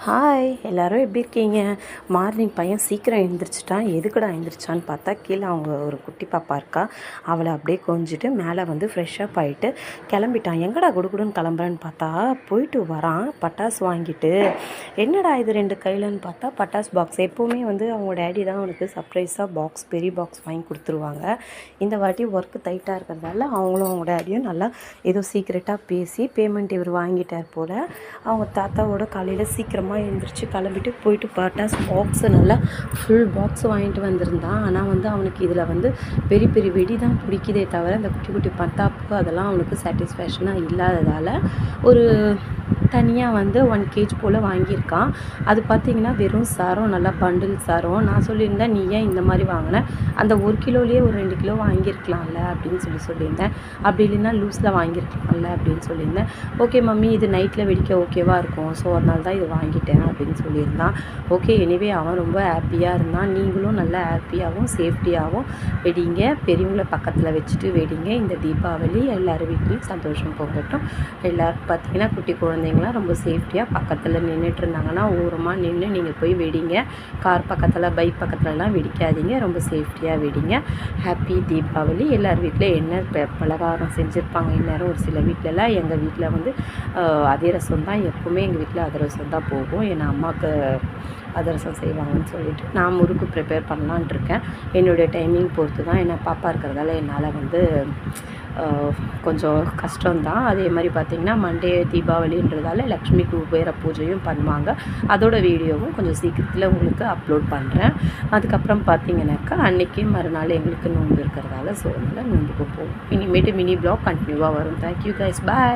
Hi எல்லோரும் எப்படி இருக்கீங்க? மார்னிங் பையன் சீக்கிரம் எழுந்திரிச்சிட்டான். எதுக்குடா எழுந்திரிச்சான்னு பார்த்தா கீழே அவங்க ஒரு குட்டி பாப்பா இருக்கா. அவளை அப்படியே கொஞ்சிட்டு மேலே வந்து ஃப்ரெஷ்ஷப் ஆகிட்டு கிளம்பிட்டான். எங்கடா குடுகுடுன்னு கிளம்புறேன்னு பார்த்தா போயிட்டு வரான் பட்டாசு வாங்கிட்டு. என்னடா இது ரெண்டு கையிலன்னு பார்த்தா பட்டாசு பாக்ஸ். எப்போவுமே வந்து அவங்க டேடி தான் அவனுக்கு சர்ப்ரைஸாக பாக்ஸ் பெரிய பாக்ஸ் வாங்கி கொடுத்துருவாங்க. இந்த வாட்டி ஒர்க்கு டைட்டாக இருக்கிறதால அவங்களும் அவங்க டேடியும் நல்லா ஏதோ சீக்ரெட்டாக பேசி பேமெண்ட் இவர் வாங்கிட்டார் போல். அவங்க தாத்தாவோட காலையில் சீக்கிரமாக எழுந்திரிச்சு கிளம்பிட்டு போயிட்டு பட்டாசு பாக்ஸு நல்லா ஃபுல் பாக்ஸ் வாங்கிட்டு வந்திருந்தான். ஆனால் வந்து அவனுக்கு இதில் வந்து பெரிய பெரிய வெடி தான் பிடிக்குதே தவிர இந்த குட்டி குட்டி பட்டாப்பு அதெல்லாம் அவனுக்கு சாட்டிஸ்ஃபேக்ஷனாக இல்லாததால் ஒரு தனியாக வந்து 1 kg போல் வாங்கியிருக்கான். அது பார்த்திங்கன்னா வெறும் சாரம் நல்லா பண்டில் சாரம். நான் சொல்லியிருந்தேன் நீ ஏன் இந்த மாதிரி வாங்கினேன், அந்த 1 கிலோலேயே ஒரு 2 கிலோ வாங்கியிருக்கலாம்ல அப்படின்னு சொல்லியிருந்தேன். அப்படி இல்லைன்னா லூஸில் வாங்கியிருக்கலாம்ல அப்படின்னு சொல்லியிருந்தேன். ஓகே மம்மி இது நைட்டில் வெடிக்க ஓகேவாக இருக்கும், ஸோ அதனால தான் இது வாங்கிட்டேன் அப்படின்னு சொல்லியிருந்தான். ஓகே எனிவே அவன் ரொம்ப ஹாப்பியாக இருந்தான். நீங்களும் நல்லா ஹாப்பியாகவும் சேஃப்டியாகவும் வெடிங்க, பெரியவங்கள பக்கத்தில் வச்சுட்டு வெடிங்க. இந்த தீபாவளி எல்லோரும் வீட்லேயும் சந்தோஷம் போகட்டும். எல்லோரும் பார்த்திங்கன்னா குட்டி குழந்தைங்களாம் ரொம்ப சேஃப்டியாக பக்கத்தில் நின்றுட்டு இருந்தாங்கன்னா ஓரமாக நின்று நீங்கள் போய் வெடிங்க. கார் பக்கத்தில் பைக் பக்கத்துலலாம் வெடிக்காதீங்க, ரொம்ப சேஃப்டியாக வெடிங்க. ஹாப்பி தீபாவளி. எல்லார் வீட்டில் என்ன பலகாரம் செஞ்சுருப்பாங்க இந்நேரம். ஒரு சில வீட்டிலலாம் எங்கள் வீட்டில் வந்து அதிரசம் தான் எப்போவுமே, எங்கள் வீட்டில் அதிரசம் தான் போகும். ஏன்னா அம்மாவுக்கு அதிரசம் செய்வாங்கன்னு சொல்லிட்டு நான் முறுக்கு ப்ரிப்பேர் பண்ணலான்ட்டு இருக்கேன். என்னுடைய டைமிங் பொறுத்து தான். ஏன்னா பாப்பா இருக்கிறதால என்னால் வந்து கொஞ்சம் கஷ்டம்தான். அதே மாதிரி பார்த்திங்கன்னா மண்டே தீபாவளின்றதால லக்ஷ்மி குபேர பூஜையும் பண்ணுவாங்க. அதோட வீடியோவும் கொஞ்சம் சீக்கிரத்தில் உங்களுக்கு அப்லோட் பண்ணுறேன். அதுக்கப்புறம் பார்த்திங்கனாக்கா அன்றைக்கி மறுநாள் எங்களுக்கு நோன்பு இருக்கிறதால ஸோ அதனால் நோன்புக்கு போகும். இனிமேட்டு மினி ப்ளாக் கண்டினியூவாக வரும். தேங்க்யூ கைஸ், பாய்.